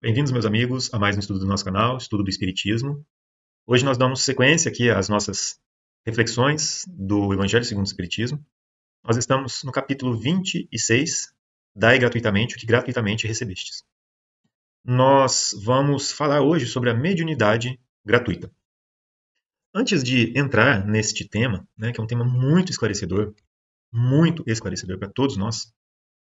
Bem-vindos, meus amigos, a mais um estudo do nosso canal, Estudo do Espiritismo. Hoje nós damos sequência aqui às nossas reflexões do Evangelho segundo o Espiritismo. Nós estamos no capítulo 26, Dai gratuitamente o que gratuitamente recebestes. Nós vamos falar hoje sobre a mediunidade gratuita. Antes de entrar neste tema, que é um tema muito esclarecedor para todos nós,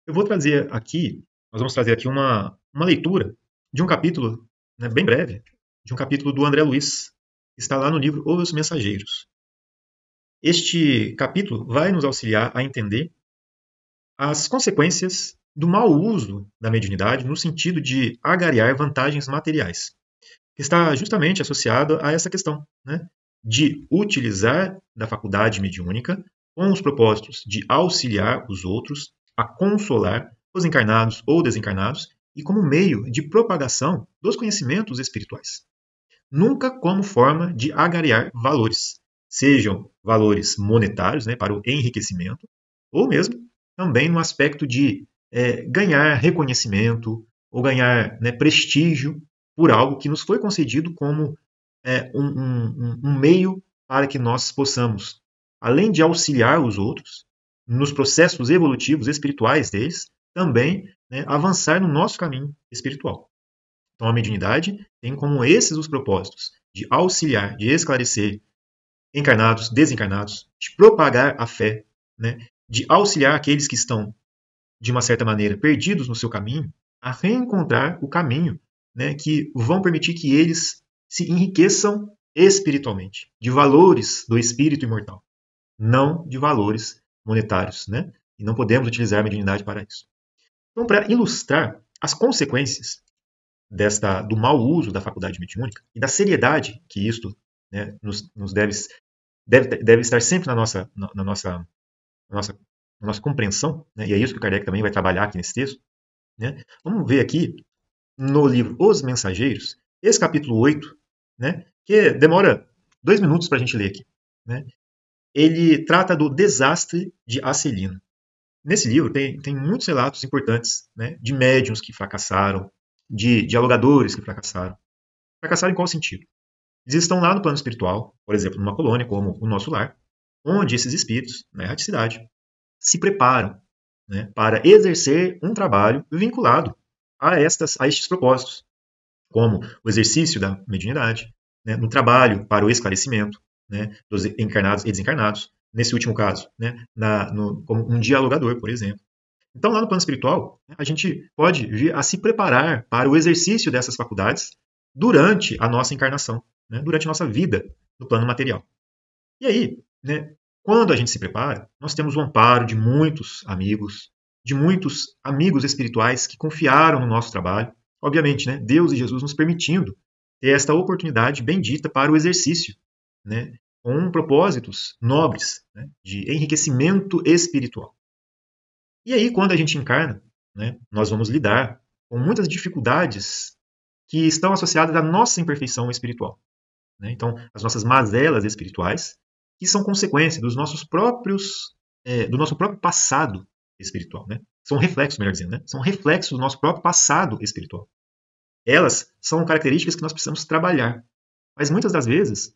eu vou trazer aqui, nós vamos trazer aqui uma leitura de um capítulo, bem breve, de um capítulo do André Luiz, que está lá no livro Os Mensageiros. Este capítulo vai nos auxiliar a entender as consequências do mau uso da mediunidade no sentido de agariar vantagens materiais, que está justamente associado a essa questão, de utilizar da faculdade mediúnica com os propósitos de auxiliar os outros, a consolar os encarnados ou desencarnados e como meio de propagação dos conhecimentos espirituais. Nunca como forma de agariar valores, sejam valores monetários, para o enriquecimento, ou mesmo também no aspecto de ganhar reconhecimento ou ganhar prestígio por algo que nos foi concedido como um meio para que nós possamos, além de auxiliar os outros, nos processos evolutivos espirituais deles, também avançar no nosso caminho espiritual. Então a mediunidade tem como esses os propósitos de auxiliar, de esclarecer encarnados, desencarnados, de propagar a fé, de auxiliar aqueles que estão, de uma certa maneira, perdidos no seu caminho, a reencontrar o caminho que vão permitir que eles se enriqueçam espiritualmente, de valores do espírito imortal, não de valores monetários, E não podemos utilizar a mediunidade para isso. Então, para ilustrar as consequências do mau uso da faculdade mediúnica e da seriedade que isto nos deve estar sempre na nossa compreensão, e é isso que o Kardec também vai trabalhar aqui nesse texto, vamos ver aqui no livro Os Mensageiros, esse capítulo 8, que demora 2 minutos para a gente ler aqui. Ele trata do desastre de Acelino. Nesse livro tem muitos relatos importantes de médiuns que fracassaram, de dialogadores que fracassaram. Fracassaram em qual sentido? Eles estão lá no plano espiritual, por exemplo, numa colônia como o nosso lar, onde esses espíritos, na erraticidade, se preparam para exercer um trabalho vinculado a estes propósitos, como o exercício da mediunidade, no trabalho para o esclarecimento dos encarnados e desencarnados, nesse último caso, como um dialogador, por exemplo. Então, lá no plano espiritual, a gente pode vir a se preparar para o exercício dessas faculdades durante a nossa encarnação, durante a nossa vida no plano material. E aí, quando a gente se prepara, nós temos o amparo de muitos amigos espirituais que confiaram no nosso trabalho. Obviamente, Deus e Jesus nos permitindo ter esta oportunidade bendita para o exercício, com propósitos nobres, de enriquecimento espiritual. E aí, quando a gente encarna, nós vamos lidar com muitas dificuldades que estão associadas à nossa imperfeição espiritual. Então, as nossas mazelas espirituais, que são consequência do nosso próprio passado espiritual. São reflexos, melhor dizendo, são reflexos do nosso próprio passado espiritual. Elas são características que nós precisamos trabalhar. Mas muitas das vezes,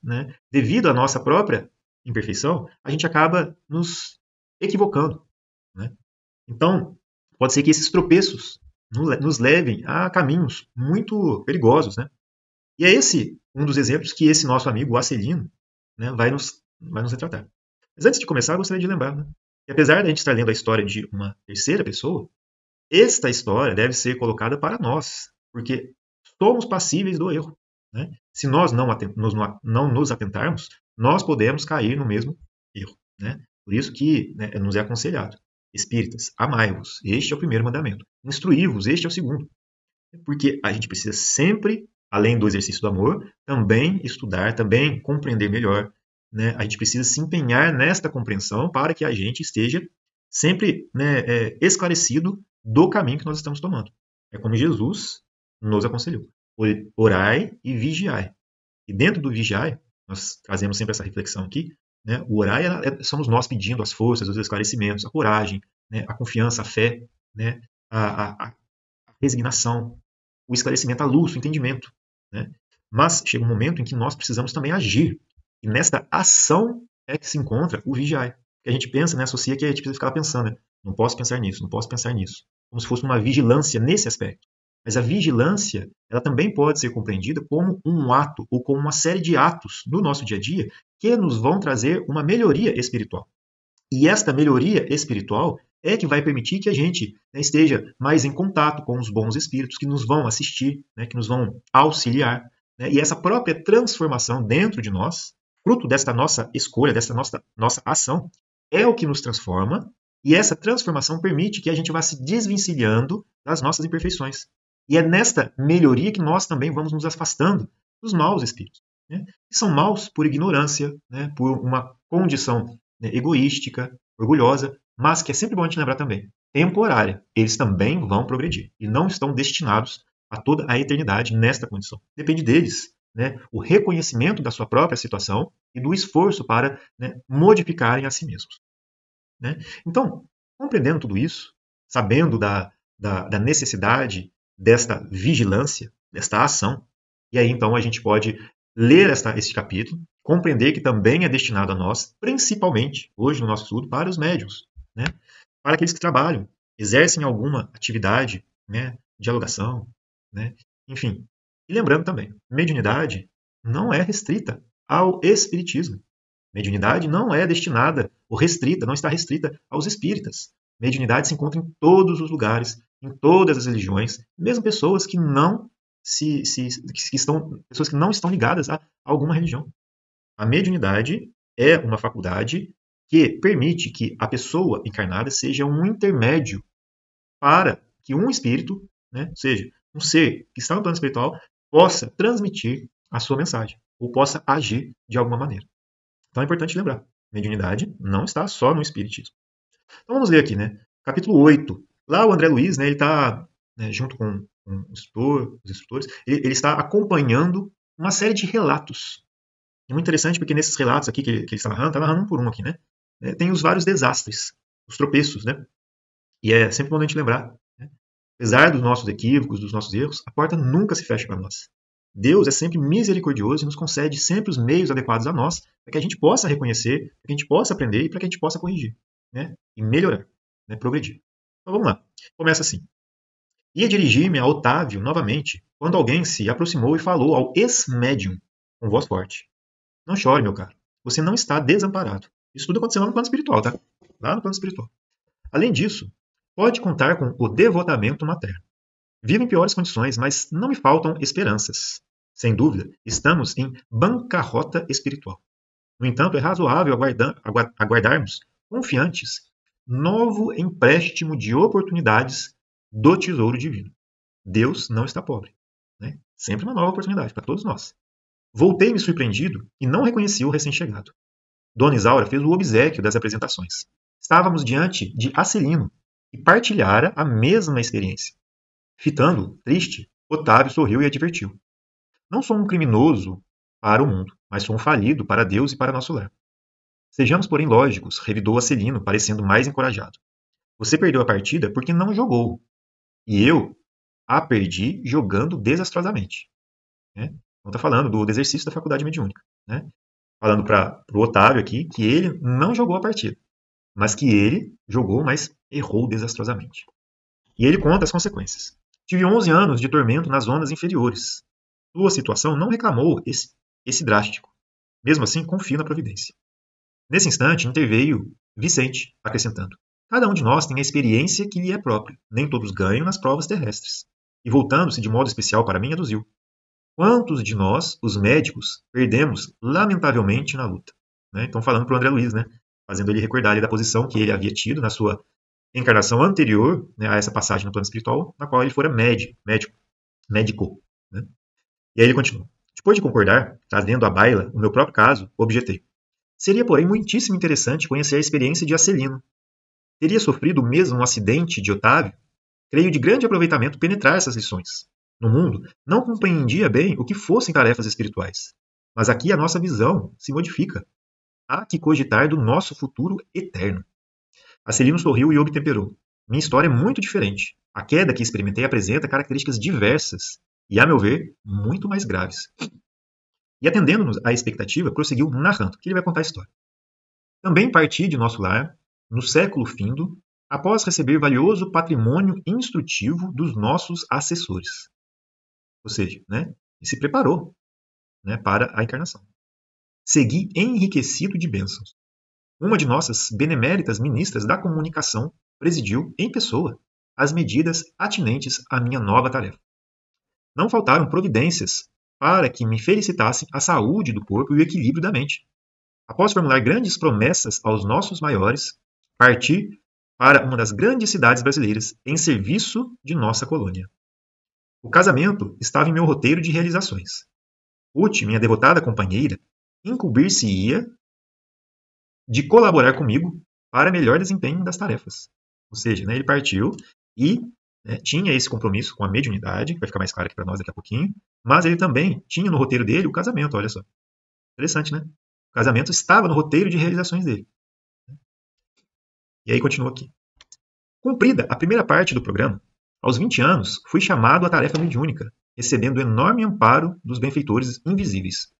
devido à nossa própria imperfeição, a gente acaba nos equivocando. Então, pode ser que esses tropeços nos levem a caminhos muito perigosos. E é esse um dos exemplos que esse nosso amigo, o Acelino, vai nos retratar. Mas antes de começar, eu gostaria de lembrar que apesar de a gente estar lendo a história de uma terceira pessoa, esta história deve ser colocada para nós, porque somos passíveis do erro. Se nós não nos atentarmos, nós podemos cair no mesmo erro. Por isso que nos é aconselhado: espíritas, amai-vos, este é o primeiro mandamento. Instruí-vos, este é o segundo. Porque a gente precisa sempre, além do exercício do amor, também estudar, também compreender melhor. A gente precisa se empenhar nesta compreensão para que a gente esteja sempre esclarecido do caminho que nós estamos tomando. É como Jesus nos aconselhou: orai e vigiai. E dentro do vigiai, nós trazemos sempre essa reflexão aqui, o orai somos nós pedindo as forças, os esclarecimentos, a coragem, a confiança, a fé, a resignação. o esclarecimento, a luz, o entendimento, né? Mas chega um momento em que nós precisamos também agir. E nesta ação é que se encontra o vigiar. Que a gente pensa, né, associa que a gente precisa ficar pensando, né? Não posso pensar nisso, não posso pensar nisso. Como se fosse uma vigilância nesse aspecto. Mas a vigilância, ela também pode ser compreendida como um ato ou como uma série de atos do nosso dia a dia que nos vão trazer uma melhoria espiritual. E esta melhoria espiritual é que vai permitir que a gente, né, esteja mais em contato com os bons espíritos que nos vão assistir, né, que nos vão auxiliar. Né, e essa própria transformação dentro de nós, fruto desta nossa escolha, dessa nossa ação, é o que nos transforma. E essa transformação permite que a gente vá se desvencilhando das nossas imperfeições. E é nesta melhoria que nós também vamos nos afastando dos maus espíritos. Né? Que são maus por ignorância, né? Por uma condição, né, egoística, orgulhosa, mas que é sempre bom a gente lembrar também, temporária. Eles também vão progredir e não estão destinados a toda a eternidade nesta condição. Depende deles, né, o reconhecimento da sua própria situação e do esforço para, né, modificarem a si mesmos. Né? Então, compreendendo tudo isso, sabendo da necessidade desta vigilância, desta ação, e aí então a gente pode ler este capítulo, compreender que também é destinado a nós, principalmente, hoje no nosso estudo, para os médiuns, né? Para aqueles que trabalham, exercem alguma atividade, né, de alugação, né? Enfim. E lembrando também, mediunidade não é restrita ao espiritismo. Mediunidade não é destinada ou restrita, não está restrita aos espíritas. Mediunidade se encontra em todos os lugares, em todas as religiões, mesmo pessoas que não pessoas que não estão ligadas a alguma religião. A mediunidade é uma faculdade que permite que a pessoa encarnada seja um intermédio para que um espírito, né, ou seja, um ser que está no plano espiritual, possa transmitir a sua mensagem, ou possa agir de alguma maneira. Então é importante lembrar, mediunidade não está só no espiritismo. Então vamos ler aqui, né? Capítulo 8. Lá o André Luiz, né, ele está, né, junto com os instrutores, ele está acompanhando uma série de relatos. É muito interessante porque nesses relatos aqui que ele está narrando um por um aqui, né? Tem os vários desastres, os tropeços, né? E é sempre bom a gente lembrar, né? Apesar dos nossos equívocos, dos nossos erros, a porta nunca se fecha para nós. Deus é sempre misericordioso e nos concede sempre os meios adequados a nós para que a gente possa reconhecer, para que a gente possa aprender e para que a gente possa corrigir, né? E melhorar, né? Progredir. Então vamos lá. Começa assim. Ia dirigir-me a Otávio novamente, quando alguém se aproximou e falou ao ex-médium, com voz forte. Não chore, meu caro. Você não está desamparado. Isso tudo aconteceu lá no plano espiritual, tá? Lá no plano espiritual. Além disso, pode contar com o devotamento materno. Vivo em piores condições, mas não me faltam esperanças. Sem dúvida, estamos em bancarrota espiritual. No entanto, é razoável aguardarmos, confiantes, novo empréstimo de oportunidades do tesouro divino. Deus não está pobre. Né? Sempre uma nova oportunidade para todos nós. Voltei-me surpreendido e não reconheci o recém-chegado. Dona Isaura fez o obséquio das apresentações. Estávamos diante de Acelino e partilhara a mesma experiência. Fitando, triste, Otávio sorriu e advertiu. Não sou um criminoso para o mundo, mas sou um falido para Deus e para nosso lar. Sejamos, porém, lógicos, revidou Acelino, parecendo mais encorajado. Você perdeu a partida porque não jogou. E eu a perdi jogando desastrosamente. Né? Então está falando do exercício da faculdade mediúnica. Né? Falando para o Otávio aqui que ele não jogou a partida, mas que ele jogou, mas errou desastrosamente. E ele conta as consequências. Tive 11 anos de tormento nas zonas inferiores. Sua situação não reclamou esse drástico. Mesmo assim, confio na providência. Nesse instante, interveio Vicente, acrescentando. Cada um de nós tem a experiência que lhe é própria. Nem todos ganham nas provas terrestres. E voltando-se de modo especial para mim, aduziu. Quantos de nós, os médicos, perdemos lamentavelmente na luta? Né? Então, falando para o André Luiz, né? Fazendo ele recordar ali da posição que ele havia tido na sua encarnação anterior, né, a essa passagem no plano espiritual, na qual ele fora médico. Né? E aí ele continua. Depois de concordar, trazendo à baila o meu próprio caso, objetei. Seria, porém, muitíssimo interessante conhecer a experiência de Acelino. Teria sofrido o mesmo acidente de Otávio? Creio de grande aproveitamento penetrar essas lições. No mundo, não compreendia bem o que fossem tarefas espirituais. Mas aqui a nossa visão se modifica. Há que cogitar do nosso futuro eterno. Acelino sorriu e obtemperou. Minha história é muito diferente. A queda que experimentei apresenta características diversas e, a meu ver, muito mais graves. E atendendo-nos à expectativa, prosseguiu narrando, que ele vai contar a história. Também parti de nosso lar, no século findo, após receber valioso patrimônio instrutivo dos nossos assessores. Ou seja, né, ele se preparou, né, para a encarnação. Segui enriquecido de bênçãos. Uma de nossas beneméritas ministras da comunicação presidiu, em pessoa, as medidas atinentes à minha nova tarefa. Não faltaram providências para que me felicitassem a saúde do corpo e o equilíbrio da mente. Após formular grandes promessas aos nossos maiores, parti para uma das grandes cidades brasileiras, em serviço de nossa colônia. O casamento estava em meu roteiro de realizações. Ruth, minha devotada companheira, incumbir-se-ia de colaborar comigo para melhor desempenho das tarefas. Ou seja, né, ele partiu e tinha esse compromisso com a mediunidade, que vai ficar mais claro aqui para nós daqui a pouquinho, mas ele também tinha no roteiro dele o casamento, olha só. Interessante, né? O casamento estava no roteiro de realizações dele. E aí continua aqui. Cumprida a primeira parte do programa, aos 20 anos fui chamado à tarefa mediúnica, recebendo enorme amparo dos benfeitores invisíveis.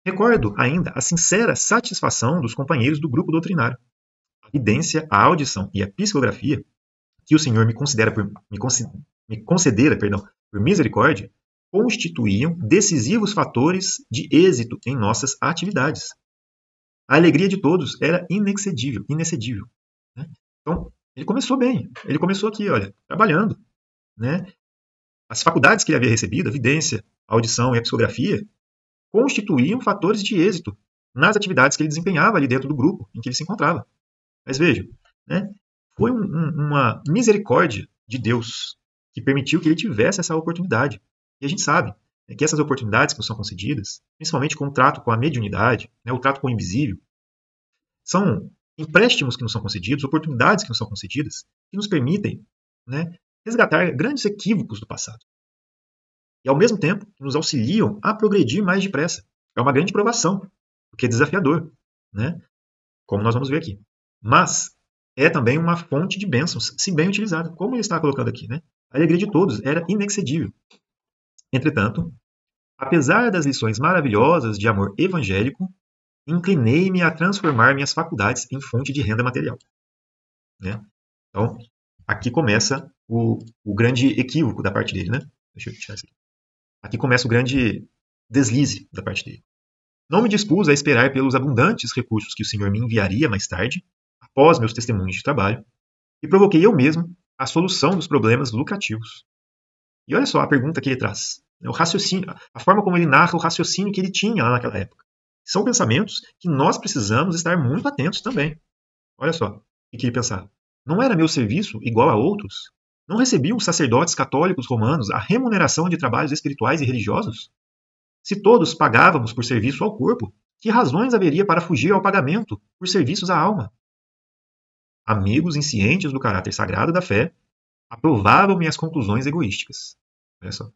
Recordo ainda a sincera satisfação dos companheiros do grupo doutrinário. A vidência, a audição e a psicografia que o Senhor me concedera por misericórdia, constituíam decisivos fatores de êxito em nossas atividades. A alegria de todos era inexcedível. Né? Então, ele começou bem. Ele começou aqui, olha, trabalhando. Né? As faculdades que ele havia recebido, a vidência, a audição e a psicografia, constituíam fatores de êxito nas atividades que ele desempenhava ali dentro do grupo em que ele se encontrava. Mas vejam, né? Foi uma misericórdia de Deus que permitiu que ele tivesse essa oportunidade. E a gente sabe que essas oportunidades que nos são concedidas, principalmente com o trato com a mediunidade, né, o trato com o invisível, são empréstimos que nos são concedidos, oportunidades que nos são concedidas, que nos permitem, né, resgatar grandes equívocos do passado. E, ao mesmo tempo, nos auxiliam a progredir mais depressa. É uma grande provação, porque é desafiador, né? Como nós vamos ver aqui. Mas é também uma fonte de bênçãos, se bem utilizada, como ele está colocando aqui. Né? A alegria de todos era inexcedível. Entretanto, apesar das lições maravilhosas de amor evangélico, inclinei-me a transformar minhas faculdades em fonte de renda material. Né? Então, aqui começa o grande equívoco da parte dele. Né? Deixa eu tirar isso aqui. Aqui começa o grande deslize da parte dele. Não me dispus a esperar pelos abundantes recursos que o Senhor me enviaria mais tarde, após meus testemunhos de trabalho, e provoquei eu mesmo a solução dos problemas lucrativos. E olha só a pergunta que ele traz. O raciocínio, a forma como ele narra o raciocínio que ele tinha lá naquela época. São pensamentos que nós precisamos estar muito atentos também. Olha só o que ele pensava. Não era meu serviço igual a outros? Não recebiam os sacerdotes católicos romanos a remuneração de trabalhos espirituais e religiosos? Se todos pagávamos por serviço ao corpo, que razões haveria para fugir ao pagamento por serviços à alma? Amigos inscientes do caráter sagrado da fé aprovavam minhas conclusões egoísticas. Olha só.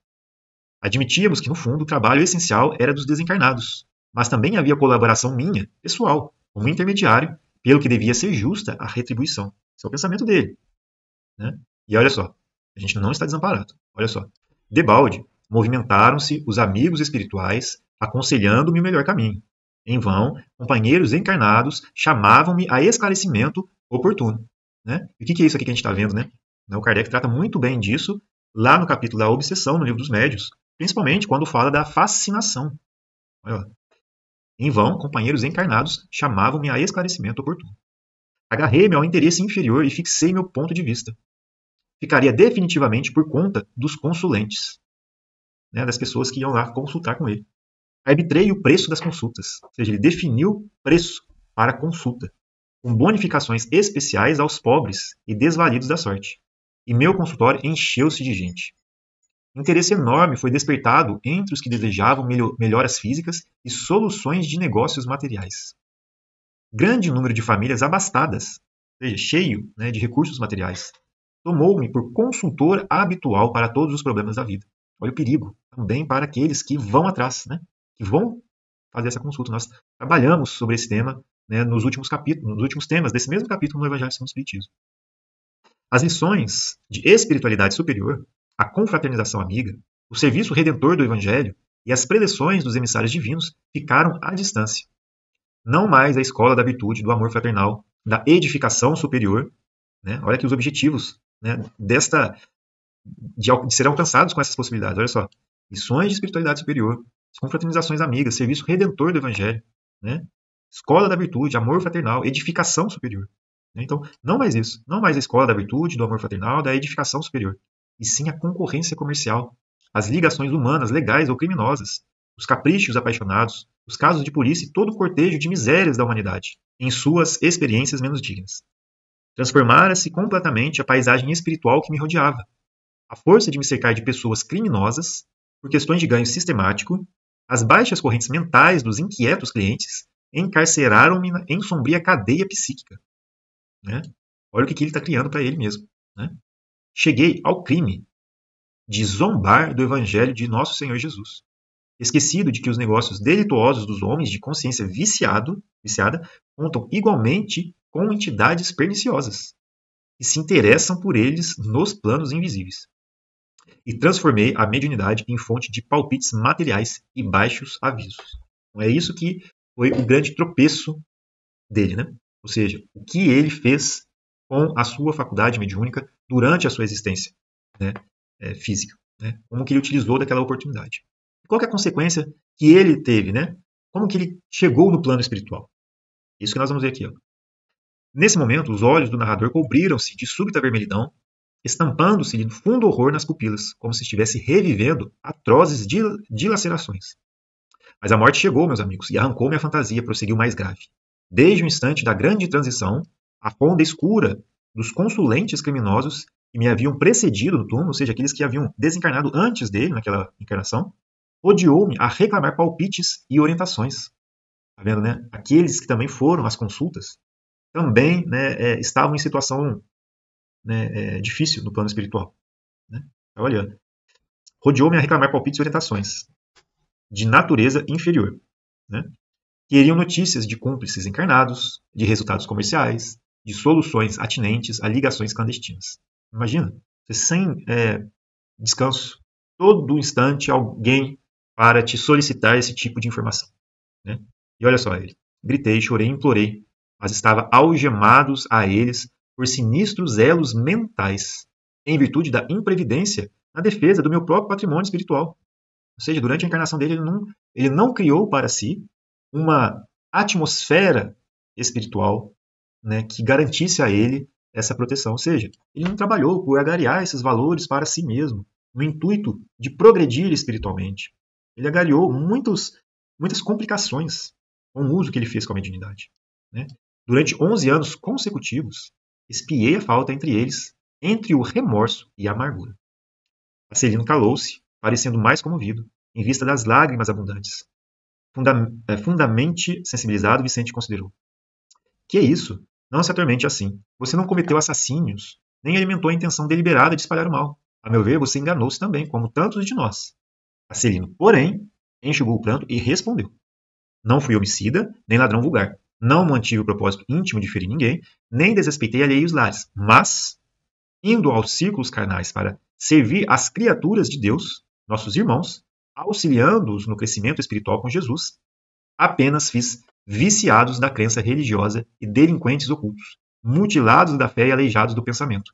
Admitíamos que, no fundo, o trabalho essencial era dos desencarnados, mas também havia colaboração minha, pessoal, como intermediário, pelo que devia ser justa a retribuição. Esse é o pensamento dele. Né? E olha só, a gente não está desamparado. Olha só. Debalde, movimentaram-se os amigos espirituais, aconselhando-me o melhor caminho. Em vão, companheiros encarnados chamavam-me a esclarecimento oportuno. Né? E o que é isso aqui que a gente está vendo? Né? O Kardec trata muito bem disso lá no capítulo da obsessão, no livro dos médios, principalmente quando fala da fascinação. Olha lá. Em vão, companheiros encarnados chamavam-me a esclarecimento oportuno. Agarrei-me ao interesse inferior e fixei meu ponto de vista. Ficaria definitivamente por conta dos consulentes, né, das pessoas que iam lá consultar com ele. Arbitrei o preço das consultas, ou seja, ele definiu preço para a consulta, com bonificações especiais aos pobres e desvalidos da sorte. E meu consultório encheu-se de gente. Interesse enorme foi despertado entre os que desejavam melhoras físicas e soluções de negócios materiais. Grande número de famílias abastadas, ou seja, cheio, né, de recursos materiais, tomou-me por consultor habitual para todos os problemas da vida. Olha o perigo também para aqueles que vão atrás, né, que vão fazer essa consulta. Nós trabalhamos sobre esse tema, né, nos últimos capítulos, nos últimos temas desse mesmo capítulo no Evangelho segundo o Espiritismo. As lições de espiritualidade superior, a confraternização amiga, O serviço redentor do Evangelho e as preleções dos emissários divinos ficaram à distância. Não mais a escola da virtude, do amor fraternal, da edificação superior. Né? Olha aqui os objetivos, né, de ser alcançados com essas possibilidades. Olha só, lições de espiritualidade superior, confraternizações amigas, serviço redentor do Evangelho, né? Escola da virtude, amor fraternal, edificação superior. Então, não mais isso. Não mais a escola da virtude, do amor fraternal, da edificação superior. E sim a concorrência comercial, as ligações humanas, legais ou criminosas, os caprichos apaixonados, os casos de polícia e todo o cortejo de misérias da humanidade, em suas experiências menos dignas. Transformara-se completamente a paisagem espiritual que me rodeava. A força de me cercar de pessoas criminosas, por questões de ganho sistemático, as baixas correntes mentais dos inquietos clientes encarceraram-me em sombria cadeia psíquica. Né? Olha o que ele está criando para ele mesmo. Né? Cheguei ao crime de zombar do Evangelho de Nosso Senhor Jesus, esquecido de que os negócios delituosos dos homens de consciência viciada contam igualmente com entidades perniciosas, que se interessam por eles nos planos invisíveis. E transformei a mediunidade em fonte de palpites materiais e baixos avisos. Então, é isso que foi o grande tropeço dele, né? Ou seja, o que ele fez com a sua faculdade mediúnica durante a sua existência, né, física. Né? Como que ele utilizou daquela oportunidade. Qual que é a consequência que ele teve? Né? Como que ele chegou no plano espiritual? Isso que nós vamos ver aqui. Ó. Nesse momento, os olhos do narrador cobriram-se de súbita vermelhidão, estampando-se-lhe no fundo horror nas pupilas, como se estivesse revivendo atrozes dilacerações. Mas a morte chegou, meus amigos, e arrancou-me a fantasia, prosseguiu mais grave. Desde o instante da grande transição, a ronda escura dos consulentes criminosos que me haviam precedido no túmulo, ou seja, aqueles que haviam desencarnado antes dele, naquela encarnação, rodeou-me a reclamar palpites e orientações. Tá vendo, né? Aqueles que também foram às consultas também, né, estavam em situação, né, difícil no plano espiritual. Né? Olha, rodeou-me a reclamar palpites e orientações de natureza inferior. Né? Queriam notícias de cúmplices encarnados, de resultados comerciais, de soluções atinentes a ligações clandestinas. Imagina, você sem descanso, todo instante alguém para te solicitar esse tipo de informação. Né? E olha só ele. Gritei, chorei, implorei, mas estava algemados a eles por sinistros elos mentais, em virtude da imprevidência na defesa do meu próprio patrimônio espiritual. Ou seja, durante a encarnação dele, ele não criou para si uma atmosfera espiritual, né, que garantisse a ele essa proteção. Ou seja, ele não trabalhou por agariar esses valores para si mesmo, no intuito de progredir espiritualmente. Ele agariou muitas complicações com o uso que ele fez com a mediunidade. Né? Durante 11 anos consecutivos, espiei a falta entre eles, entre o remorso e a amargura. Acelino calou-se, parecendo mais comovido, em vista das lágrimas abundantes. Fundamente sensibilizado, Vicente considerou. Que é isso? Não se atormente assim. Você não cometeu assassínios, nem alimentou a intenção deliberada de espalhar o mal. A meu ver, você enganou-se também, como tantos de nós. Acelino, porém, enxugou o pranto e respondeu. Não fui homicida, nem ladrão vulgar. Não mantive o propósito íntimo de ferir ninguém, nem desrespeitei alheios lares. Mas, indo aos círculos carnais para servir as criaturas de Deus, nossos irmãos, auxiliando-os no crescimento espiritual com Jesus, apenas fiz viciados da crença religiosa e delinquentes ocultos, mutilados da fé e aleijados do pensamento.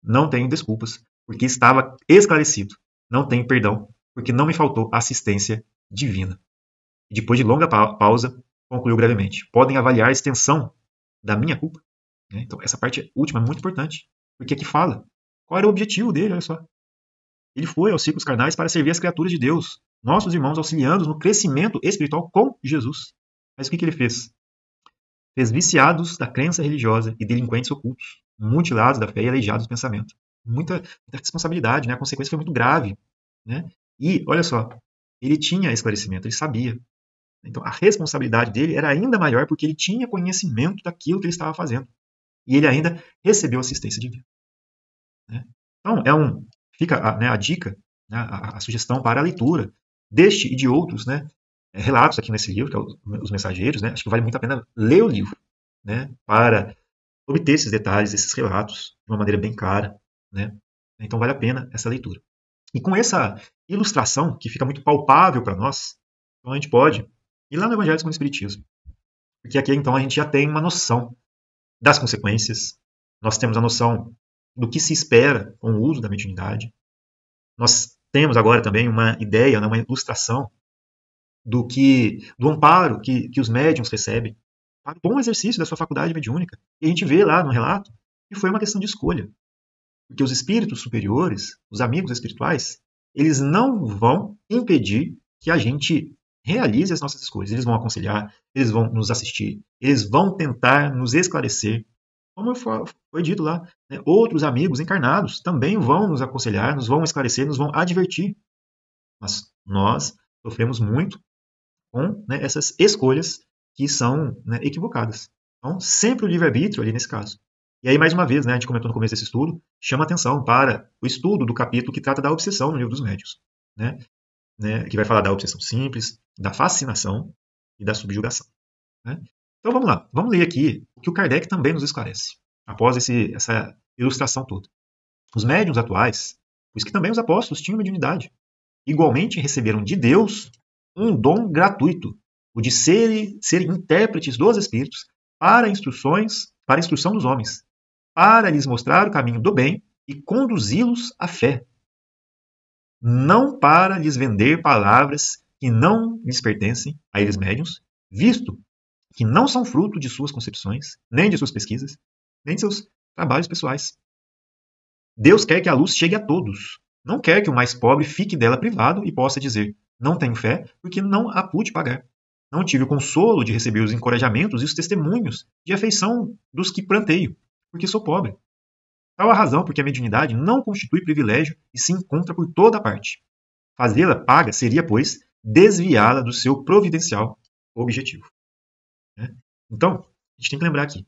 Não tenho desculpas, porque estava esclarecido. Não tenho perdão, porque não me faltou assistência divina. E depois de longa pausa, concluiu brevemente. Podem avaliar a extensão da minha culpa? Então, essa parte última é muito importante, porque aqui fala qual era o objetivo dele, olha só. Ele foi aos círculos carnais para servir as criaturas de Deus, nossos irmãos auxiliando no crescimento espiritual com Jesus. Mas o que ele fez? Fez viciados da crença religiosa e delinquentes ocultos, mutilados da fé e aleijados do pensamento. Muita responsabilidade, né? A consequência foi muito grave. Né? E, olha só, ele tinha esclarecimento, ele sabia. Então, a responsabilidade dele era ainda maior porque ele tinha conhecimento daquilo que ele estava fazendo. E ele ainda recebeu assistência divina. Né? Então, fica a dica, né, a sugestão para a leitura deste e de outros, né, relatos aqui nesse livro, que é Os Mensageiros. Né? Acho que vale muito a pena ler o livro, né, para obter esses detalhes, esses relatos, de uma maneira bem clara. Né? Então, vale a pena essa leitura. E com essa ilustração que fica muito palpável para nós, então a gente pode ir lá no Evangelho segundo o Espiritismo. Porque aqui, então, a gente já tem uma noção das consequências, nós temos a noção do que se espera com o uso da mediunidade, nós temos agora também uma ideia, uma ilustração do amparo que os médiuns recebem para o bom exercício da sua faculdade mediúnica. E a gente vê lá no relato que foi uma questão de escolha. Porque os espíritos superiores, os amigos espirituais, eles não vão impedir que a gente realize as nossas escolhas. Eles vão aconselhar, eles vão nos assistir, eles vão tentar nos esclarecer. Como foi dito lá, né? Outros amigos encarnados também vão nos aconselhar, nos vão esclarecer, nos vão advertir. Mas nós sofremos muito com, né, essas escolhas que são, né, equivocadas. Então, sempre o livre-arbítrio ali nesse caso. E aí, mais uma vez, né, a gente comentou no começo desse estudo, chama atenção para o estudo do capítulo que trata da obsessão no Livro dos Médiuns, né, que vai falar da obsessão simples, da fascinação e da subjugação. Né? Então vamos lá, vamos ler aqui o que o Kardec também nos esclarece, após essa ilustração toda. Os médiuns atuais, pois que também os apóstolos tinham mediunidade, igualmente receberam de Deus um dom gratuito, o de serem intérpretes dos espíritos para a instrução dos homens, para lhes mostrar o caminho do bem e conduzi-los à fé, não para lhes vender palavras que não lhes pertencem, a eles médiuns, visto que não são fruto de suas concepções, nem de suas pesquisas, nem de seus trabalhos pessoais. Deus quer que a luz chegue a todos. Não quer que o mais pobre fique dela privado e possa dizer: não tenho fé porque não a pude pagar. Não tive o consolo de receber os encorajamentos e os testemunhos de afeição dos que pranteio, porque sou pobre. Tal a razão porque a mediunidade não constitui privilégio e se encontra por toda parte. Fazê-la paga seria, pois, desviá-la do seu providencial objetivo. Então, a gente tem que lembrar aqui,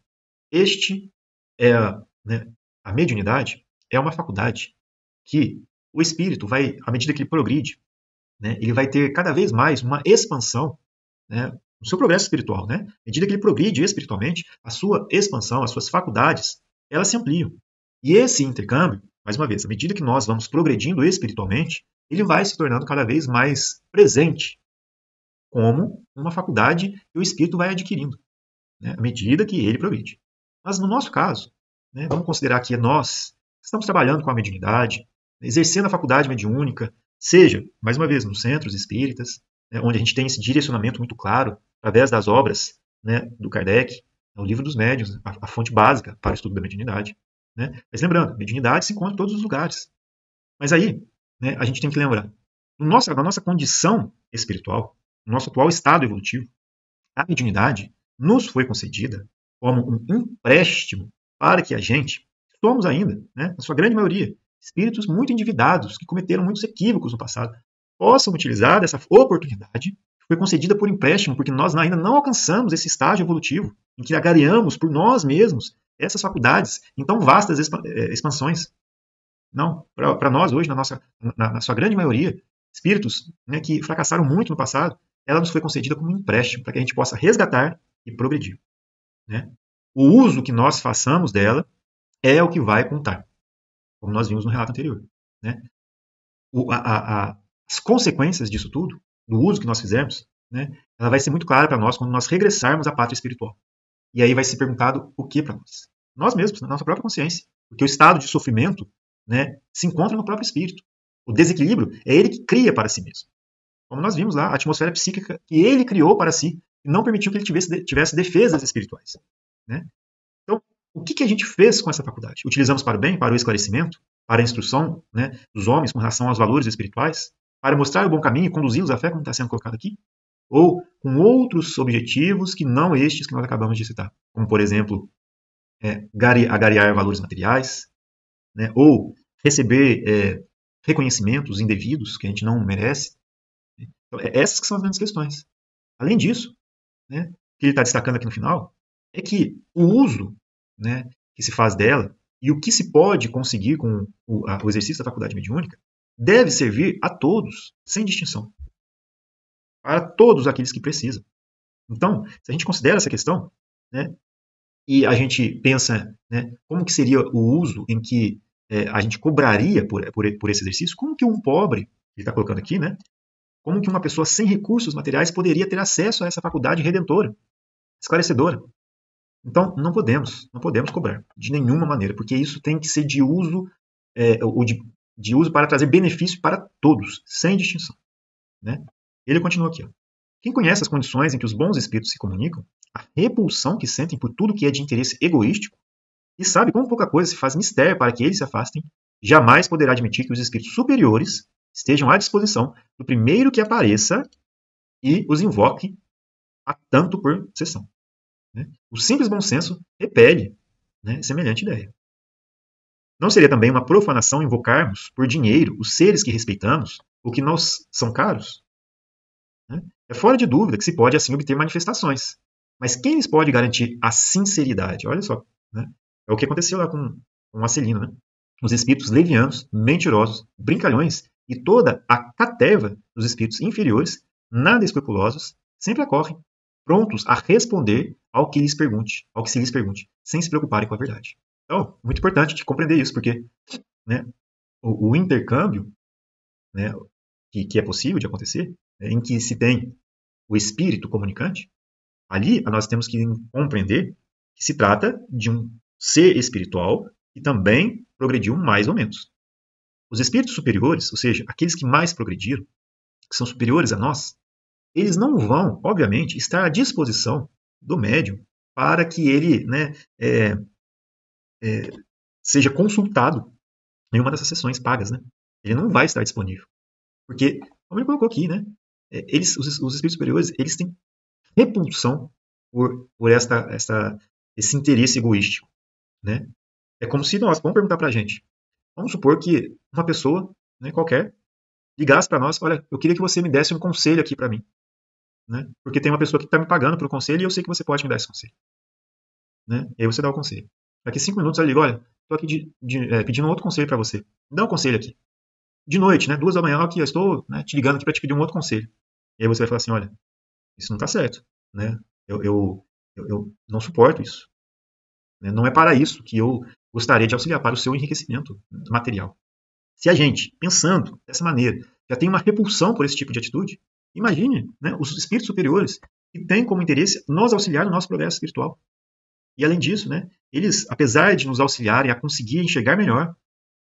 a mediunidade é uma faculdade que o espírito vai, à medida que ele progride, né, ele vai ter cada vez mais uma expansão, né, no seu progresso espiritual. Né? À medida que ele progride espiritualmente, a sua expansão, as suas faculdades, elas se ampliam. E esse intercâmbio, mais uma vez, à medida que nós vamos progredindo espiritualmente, ele vai se tornando cada vez mais presente como uma faculdade que o espírito vai adquirindo, né, à medida que ele progride. Mas no nosso caso, né, vamos considerar que nós estamos trabalhando com a mediunidade, exercendo a faculdade mediúnica, seja, mais uma vez, nos centros espíritas, né, onde a gente tem esse direcionamento muito claro, através das obras, né, do Kardec, o Livro dos Médiuns, a fonte básica para o estudo da mediunidade. Né? Mas lembrando, a mediunidade se encontra em todos os lugares. Mas aí, né, a gente tem que lembrar, na nossa condição espiritual, no nosso atual estado evolutivo, a mediunidade nos foi concedida como um empréstimo para que a gente, somos ainda, né, na sua grande maioria, espíritos muito endividados, que cometeram muitos equívocos no passado, possam utilizar dessa oportunidade que foi concedida por empréstimo, porque nós ainda não alcançamos esse estágio evolutivo em que agariamos por nós mesmos essas faculdades em tão vastas expansões. Não, para nós hoje, na sua grande maioria, espíritos, né, que fracassaram muito no passado, ela nos foi concedida como um empréstimo, para que a gente possa resgatar e progredir. Né? O uso que nós façamos dela é o que vai contar, como nós vimos no relato anterior. Né? As consequências disso tudo, do uso que nós fizermos, né, ela vai ser muito clara para nós quando nós regressarmos à pátria espiritual. E aí vai ser perguntado o que para nós? Nós mesmos, na nossa própria consciência. Porque o estado de sofrimento, né, se encontra no próprio espírito. O desequilíbrio é ele que cria para si mesmo. Como nós vimos lá, a atmosfera psíquica que ele criou para si e não permitiu que ele tivesse defesas espirituais. Né? Então, o que a gente fez com essa faculdade? Utilizamos para o bem, para o esclarecimento, para a instrução, né, dos homens com relação aos valores espirituais, para mostrar o bom caminho e conduzi-los à fé, como está sendo colocado aqui? Ou com outros objetivos que não estes que nós acabamos de citar, como, por exemplo, agariar valores materiais, né, ou receber reconhecimentos indevidos que a gente não merece. Então, essas que são as grandes questões. Além disso, né, o que ele está destacando aqui no final é que o uso, né, que se faz dela e o que se pode conseguir com o exercício da faculdade mediúnica deve servir a todos, sem distinção. Para todos aqueles que precisam. Então, se a gente considera essa questão, né, e a gente pensa, né, como que seria o uso em que a gente cobraria por esse exercício, como que um pobre ele está colocando aqui, né? Como que uma pessoa sem recursos materiais poderia ter acesso a essa faculdade redentora, esclarecedora? Então, não podemos cobrar de nenhuma maneira, porque isso tem que ser de uso, de uso para trazer benefício para todos, sem distinção. Né? Ele continua aqui. Ó. Quem conhece as condições em que os bons espíritos se comunicam, a repulsão que sentem por tudo que é de interesse egoístico, e sabe como pouca coisa se faz mister para que eles se afastem, jamais poderá admitir que os espíritos superiores estejam à disposição do primeiro que apareça e os invoque a tanto por sessão. Né? O simples bom senso repele, né, semelhante ideia. Não seria também uma profanação invocarmos por dinheiro os seres que respeitamos ou que nos são caros? Né? É fora de dúvida que se pode assim obter manifestações. Mas quem lhes pode garantir a sinceridade? Olha só. Né? É o que aconteceu lá com Marcelino. Né? Os espíritos levianos, mentirosos, brincalhões e toda a caterva dos espíritos inferiores, nada escrupulosos, sempre ocorrem, prontos a responder ao que se lhes pergunte, sem se preocuparem com a verdade. Então, muito importante de compreender isso, porque né, o intercâmbio, né, que é possível de acontecer, em que se tem o espírito comunicante, ali nós temos que compreender que se trata de um ser espiritual que também progrediu mais ou menos. Os espíritos superiores, ou seja, aqueles que mais progrediram, que são superiores a nós, eles não vão, obviamente, estar à disposição do médium para que ele seja consultado em uma dessas sessões pagas. Né? Ele não vai estar disponível. Porque, como ele colocou aqui, né, os espíritos superiores eles têm repulsão por esse interesse egoístico. Né? É como se nós, vamos perguntar para a gente, vamos supor que uma pessoa, né, qualquer, ligasse para nós, olha, eu queria que você me desse um conselho aqui para mim. Né? Porque tem uma pessoa que está me pagando por um conselho e eu sei que você pode me dar esse conselho. Né? E aí você dá o conselho. Daqui 5 minutos ela liga, olha, estou aqui pedindo um outro conselho para você. Me dá um conselho aqui. De noite, né, 2 da manhã, aqui, eu estou, né, te ligando aqui para te pedir um outro conselho. E aí você vai falar assim, olha, isso não está certo. Né? Eu não suporto isso. Né? Não é para isso que eu gostaria de auxiliar, para o seu enriquecimento material. Se a gente, pensando dessa maneira, já tem uma repulsão por esse tipo de atitude, imagine, né, os espíritos superiores que têm como interesse nos auxiliar no nosso progresso espiritual. E além disso, né, eles, apesar de nos auxiliarem a conseguir enxergar melhor,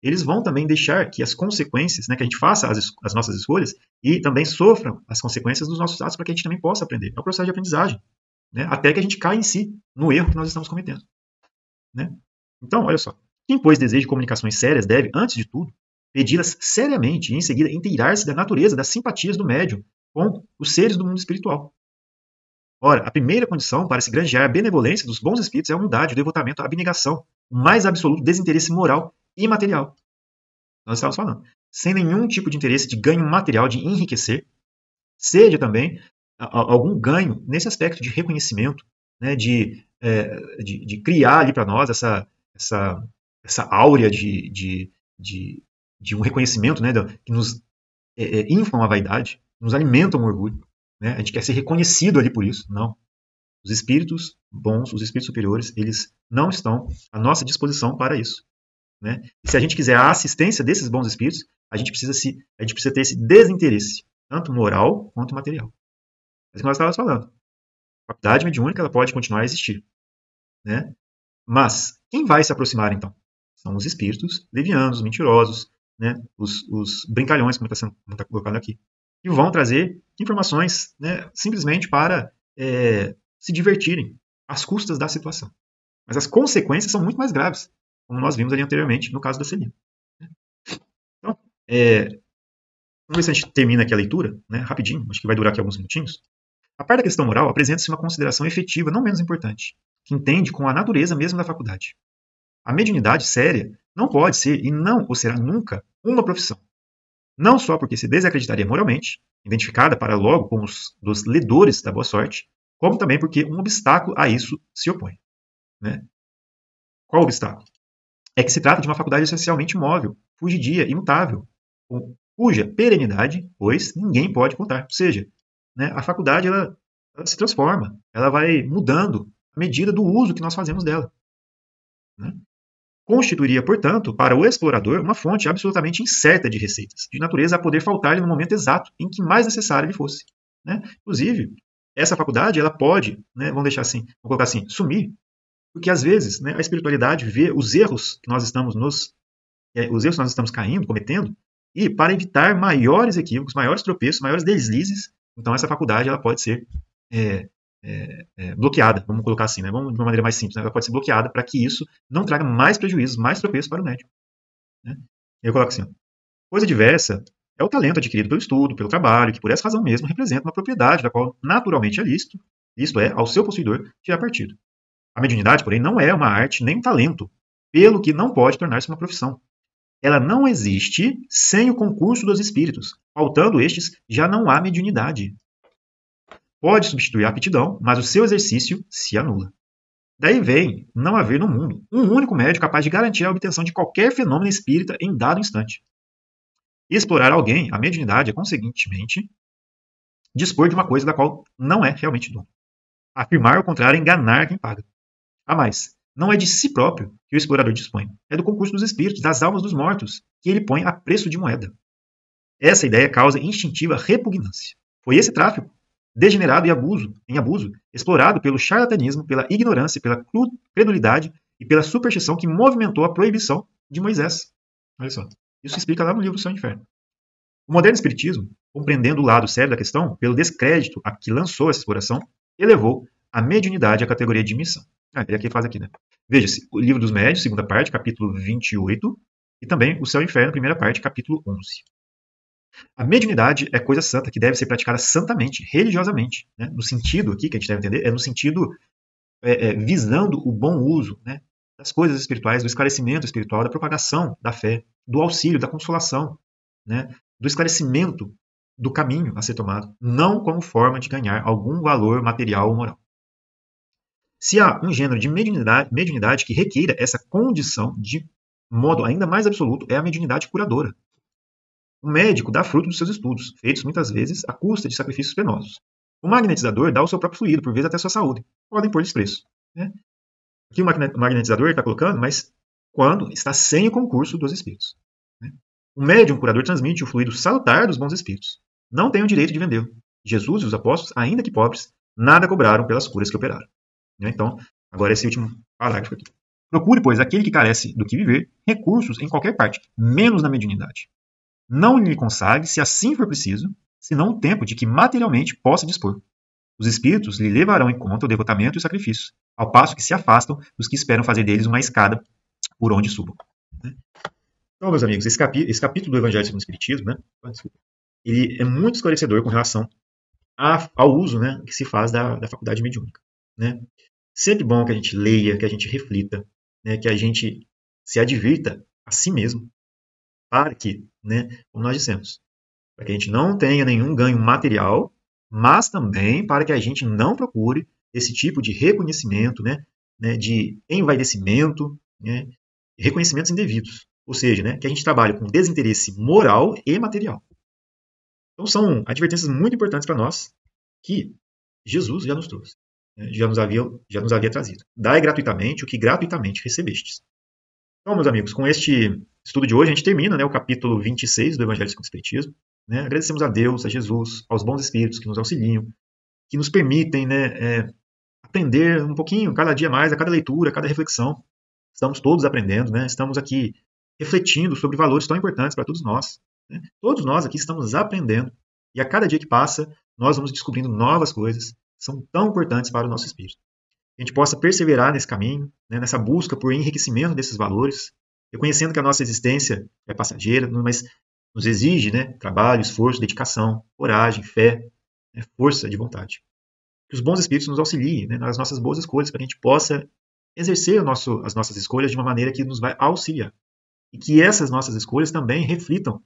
eles vão também deixar que as consequências, né, que a gente faça as nossas escolhas e também sofram as consequências dos nossos atos para que a gente também possa aprender. É um processo de aprendizagem, né, até que a gente caia em si, no erro que nós estamos cometendo. Né? Então, olha só, quem pois deseja comunicações sérias deve, antes de tudo, pedi-las seriamente e em seguida inteirar-se da natureza das simpatias do médium com os seres do mundo espiritual. Ora, a primeira condição para se granjear a benevolência dos bons espíritos é a humildade, o devotamento, a abnegação, o mais absoluto desinteresse moral e material. Nós estávamos falando. Sem nenhum tipo de interesse de ganho material, de enriquecer, seja também algum ganho nesse aspecto de reconhecimento, né, de criar ali para nós essa áurea de um reconhecimento, né, que nos inflam a vaidade, nos alimentam o orgulho. Né? A gente quer ser reconhecido ali por isso. Não. Os espíritos bons, os espíritos superiores, eles não estão à nossa disposição para isso. Né? E se a gente quiser a assistência desses bons espíritos, a gente precisa ter esse desinteresse, tanto moral quanto material. É isso que nós estávamos falando. A faculdade mediúnica ela pode continuar a existir. Né? Mas quem vai se aproximar então? São os espíritos levianos, mentirosos, né? os brincalhões, como está colocado aqui. E vão trazer informações, né, simplesmente para se divertirem às custas da situação. Mas as consequências são muito mais graves, como nós vimos ali anteriormente no caso da Celina. Então, vamos ver se a gente termina aqui a leitura, né, rapidinho, acho que vai durar aqui alguns minutinhos. A parte da questão moral apresenta-se uma consideração efetiva, não menos importante, que entende com a natureza mesmo da faculdade. A mediunidade séria não pode ser e não o será nunca uma profissão. Não só porque se desacreditaria moralmente, identificada para logo com os dos ledores da boa sorte, como também porque um obstáculo a isso se opõe. Né? Qual o obstáculo? É que se trata de uma faculdade essencialmente móvel, fugidia, imutável, cuja perenidade, pois, ninguém pode contar. Ou seja, né, a faculdade ela se transforma, ela vai mudando à medida do uso que nós fazemos dela. Né? constituiria, portanto, para o explorador uma fonte absolutamente incerta de receitas, de natureza a poder faltar-lhe no momento exato em que mais necessário ele fosse. Né? Inclusive, essa faculdade ela pode, né, vamos deixar assim, vamos colocar assim, sumir, porque às vezes, né, a espiritualidade vê os erros que nós estamos caindo, cometendo, e para evitar maiores equívocos, maiores tropeços, maiores deslizes, então essa faculdade ela pode ser bloqueada, vamos colocar assim, né? Vamos de uma maneira mais simples, né? Ela pode ser bloqueada para que isso não traga mais prejuízos, mais tropeços para o médium. Né? Eu coloco assim, coisa diversa é o talento adquirido pelo estudo, pelo trabalho, que por essa razão mesmo representa uma propriedade da qual naturalmente é lícito, isto é, ao seu possuidor, tirar partido. A mediunidade, porém, não é uma arte nem um talento, pelo que não pode tornar-se uma profissão. Ela não existe sem o concurso dos espíritos. Faltando estes, já não há mediunidade. Pode substituir a aptidão, mas o seu exercício se anula. Daí vem não haver no mundo um único médium capaz de garantir a obtenção de qualquer fenômeno espírita em dado instante. Explorar alguém, a mediunidade, é, conseguintemente, dispor de uma coisa da qual não é realmente dono. Afirmar o contrário é enganar quem paga. A mais, não é de si próprio que o explorador dispõe, é do concurso dos espíritos, das almas dos mortos, que ele põe a preço de moeda. Essa ideia causa instintiva repugnância. Foi esse tráfico, degenerado e em abuso, explorado pelo charlatanismo, pela ignorância, pela credulidade e pela superstição que movimentou a proibição de Moisés. Olha só, isso se explica lá no livro do Céu e Inferno. O moderno espiritismo, compreendendo o lado sério da questão, pelo descrédito a que lançou essa exploração, elevou a mediunidade à categoria de missão. Ele aqui faz aqui, né? Veja-se, o livro dos médios, segunda parte, capítulo 28, e também o Céu e Inferno, primeira parte, capítulo 11. A mediunidade é coisa santa que deve ser praticada santamente, religiosamente. Né? No sentido aqui, que a gente deve entender, é no sentido visando o bom uso, né, das coisas espirituais, do esclarecimento espiritual, da propagação da fé, do auxílio, da consolação, né, do esclarecimento do caminho a ser tomado, não como forma de ganhar algum valor material ou moral. Se há um gênero de mediunidade que requeira essa condição de modo ainda mais absoluto, é a mediunidade curadora. O médico dá fruto dos seus estudos, feitos muitas vezes à custa de sacrifícios penosos. O magnetizador dá o seu próprio fluido, por vezes até a sua saúde. Podem pôr-lhes preço. Né? Aqui o magnetizador está colocando, mas quando está sem o concurso dos espíritos. Né? O médium curador transmite o fluido salutar dos bons espíritos. Não tem o direito de vendê-lo. Jesus e os apóstolos, ainda que pobres, nada cobraram pelas curas que operaram. Né? Então, agora esse último parágrafo aqui. Procure, pois, aquele que carece do que viver, recursos em qualquer parte, menos na mediunidade. Não lhe consagre, se assim for preciso, senão o tempo de que materialmente possa dispor. Os espíritos lhe levarão em conta o devotamento e o sacrifício, ao passo que se afastam dos que esperam fazer deles uma escada por onde subam. Então, meus amigos, esse capítulo do Evangelho segundo o Espiritismo, né, ele é muito esclarecedor com relação ao uso, né, que se faz da faculdade mediúnica. Né? Sempre bom que a gente leia, que a gente reflita, né, que a gente se advirta a si mesmo, para que, né, como nós dissemos, para que a gente não tenha nenhum ganho material, mas também para que a gente não procure esse tipo de reconhecimento, né, de envaidecimento, né, reconhecimentos indevidos. Ou seja, né, que a gente trabalhe com desinteresse moral e material. Então são advertências muito importantes para nós que Jesus já nos trouxe, né, já nos havia trazido. Dai gratuitamente o que gratuitamente recebestes. Então, meus amigos, com este estudo de hoje, a gente termina, né, o capítulo 26 do Evangelho segundo o Espiritismo. Né? Agradecemos a Deus, a Jesus, aos bons espíritos que nos auxiliam, que nos permitem, né, aprender um pouquinho, cada dia mais, a cada leitura, a cada reflexão. Estamos todos aprendendo, né? Estamos aqui refletindo sobre valores tão importantes para todos nós. Né? Todos nós aqui estamos aprendendo. E a cada dia que passa, nós vamos descobrindo novas coisas que são tão importantes para o nosso espírito. Que a gente possa perseverar nesse caminho, né, nessa busca por enriquecimento desses valores, reconhecendo que a nossa existência é passageira, mas nos exige, né, trabalho, esforço, dedicação, coragem, fé, né, força de vontade. Que os bons espíritos nos auxiliem, né, nas nossas boas escolhas, para que a gente possa exercer as nossas escolhas de uma maneira que nos vai auxiliar. E que essas nossas escolhas também reflitam,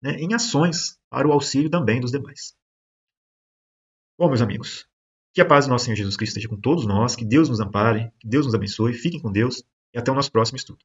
né, em ações para o auxílio também dos demais. Bom, meus amigos, que a paz do nosso Senhor Jesus Cristo esteja com todos nós, que Deus nos ampare, que Deus nos abençoe, fiquem com Deus e até o nosso próximo estudo.